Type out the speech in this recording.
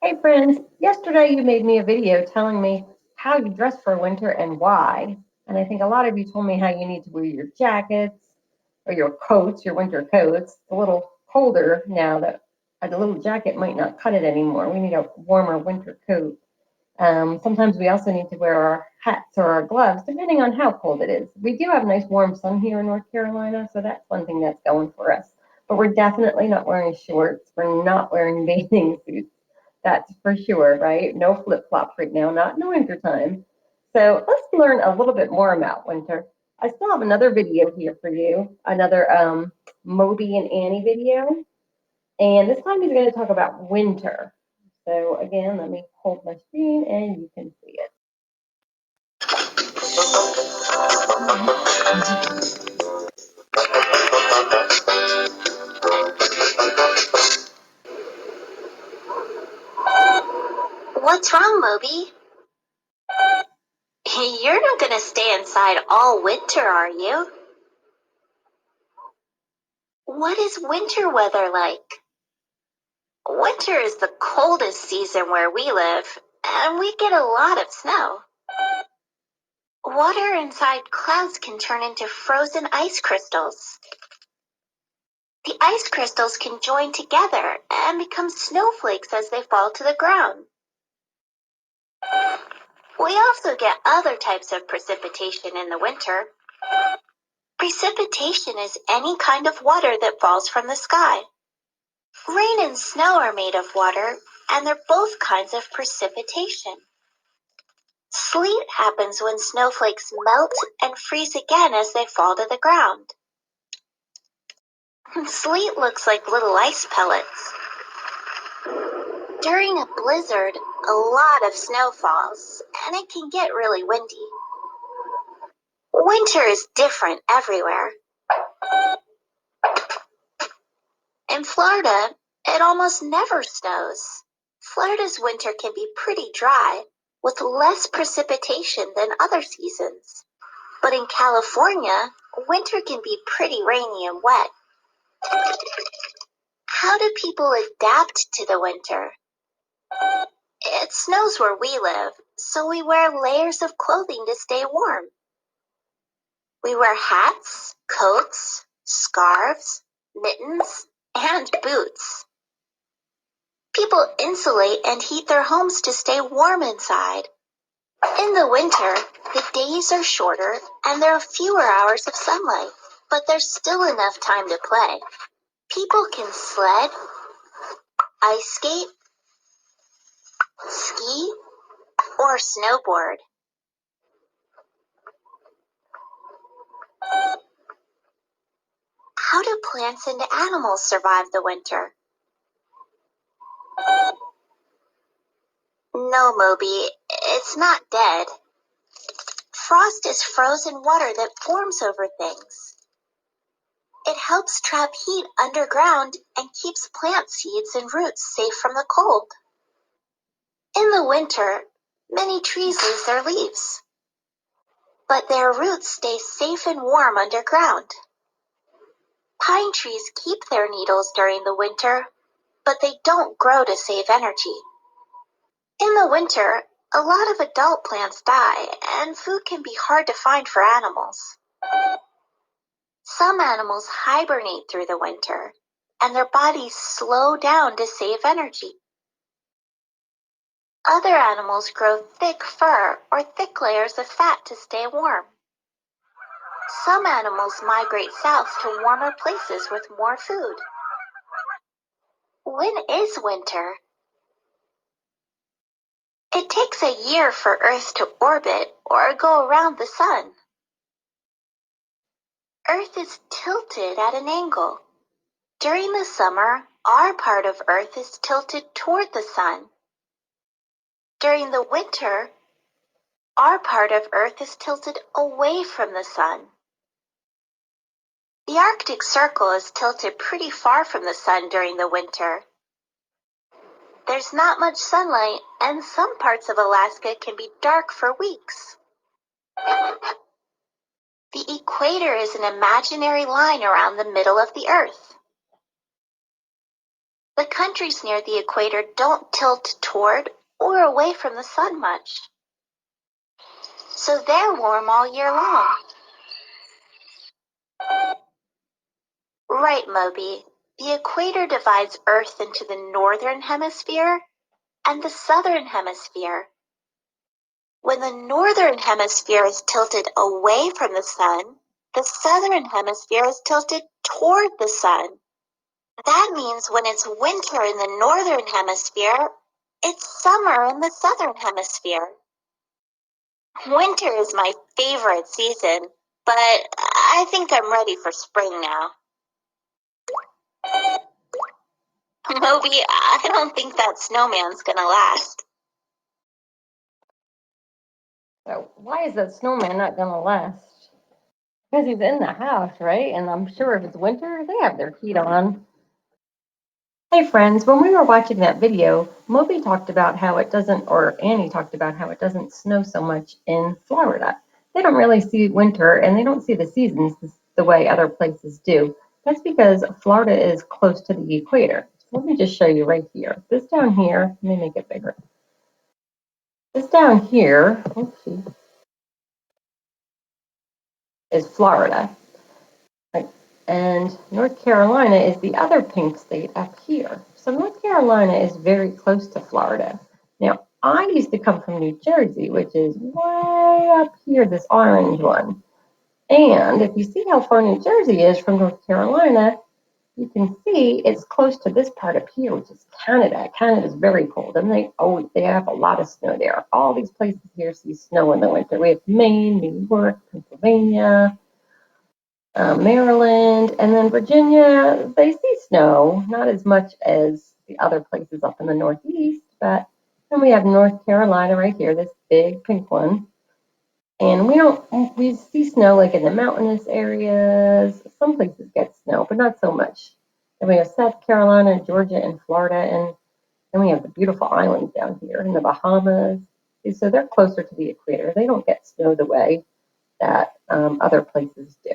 Hey friends, yesterday you made me a video telling me how you dress for winter and why. And I think a lot of you told me how you need to wear your jackets or your coats, your winter coats. It's a little colder now that a little jacket might not cut it anymore. We need a warmer winter coat. Sometimes we also need to wear our hats or our gloves, depending on how cold it is. We do have nice warm sun here in North Carolina, so that's one thing that's going for us. But we're definitely not wearing shorts. We're not wearing bathing suits. That's for sure, right? No flip flops right now, not in the winter time. So let's learn a little bit more about winter. I still have another video here for you, another Moby and Annie video. And this time he's going to talk about winter. So again, let me hold my screen and you can see it. What's wrong, Moby? You're not going to stay inside all winter, are you? What is winter weather like? Winter is the coldest season where we live, and we get a lot of snow. Water inside clouds can turn into frozen ice crystals. The ice crystals can join together and become snowflakes as they fall to the ground. We also get other types of precipitation in the winter. Precipitation is any kind of water that falls from the sky. Rain and snow are made of water, and they're both kinds of precipitation. Sleet happens when snowflakes melt and freeze again as they fall to the ground. Sleet looks like little ice pellets. During a blizzard, a lot of snow falls, and it can get really windy. Winter is different everywhere. In Florida, it almost never snows. Florida's winter can be pretty dry, with less precipitation than other seasons. But in California, winter can be pretty rainy and wet. How do people adapt to the winter? It snows where we live, so we wear layers of clothing to stay warm. We wear hats, coats, scarves, mittens, and boots. People insulate and heat their homes to stay warm inside. In the winter, the days are shorter and there are fewer hours of sunlight, but there's still enough time to play. People can sled, ice skate, ski, or snowboard. How do plants and animals survive the winter? No, Moby, it's not dead. Frost is frozen water that forms over things. It helps trap heat underground and keeps plant seeds and roots safe from the cold. In the winter, many trees lose their leaves, but their roots stay safe and warm underground. Pine trees keep their needles during the winter, but they don't grow to save energy. In the winter, a lot of adult plants die, and food can be hard to find for animals. Some animals hibernate through the winter, and their bodies slow down to save energy. Other animals grow thick fur or thick layers of fat to stay warm. Some animals migrate south to warmer places with more food. When is winter? It takes a year for Earth to orbit or go around the sun. Earth is tilted at an angle. During the summer, our part of Earth is tilted toward the sun. During the winter, our part of Earth is tilted away from the sun. The Arctic Circle is tilted pretty far from the sun during the winter. There's not much sunlight, and some parts of Alaska can be dark for weeks. The equator is an imaginary line around the middle of the Earth. The countries near the equator don't tilt toward or away from the sun much, so they're warm all year long. Right, Moby. The equator divides Earth into the northern hemisphere and the southern hemisphere. When the northern hemisphere is tilted away from the sun, the southern hemisphere is tilted toward the sun. That means when it's winter in the northern hemisphere, it's summer in the southern hemisphere. Winter is my favorite season, but I think I'm ready for spring now. Moby, I don't think that snowman's gonna last. So why is that snowman not gonna last? Because he's in the house, right? And I'm sure if it's winter, they have their heat on. Hey friends, when we were watching that video, Moby talked about how it doesn't, or Annie talked about how it doesn't snow so much in Florida. They don't really see winter and they don't see the seasons the way other places do. That's because Florida is close to the equator. So let me just show you right here. This down here, let me make it bigger. This down here, oopsie, is Florida. Right. And North Carolina is the other pink state up here. So North Carolina is very close to Florida. Now, I used to come from New Jersey, which is way up here, this orange one. And if you see how far New Jersey is from North Carolina, you can see it's close to this part up here, which is Canada. Canada is very cold, and they have a lot of snow there. All these places here see snow in the winter. We have Maine, New York, Pennsylvania, Maryland, and then Virginia, they see snow, not as much as the other places up in the Northeast, but then we have North Carolina right here, this big pink one. And we see snow like in the mountainous areas. Some places get snow, but not so much. Then we have South Carolina, Georgia, and Florida, and then we have the beautiful islands down here in the Bahamas. So they're closer to the equator. They don't get snow the way that other places do.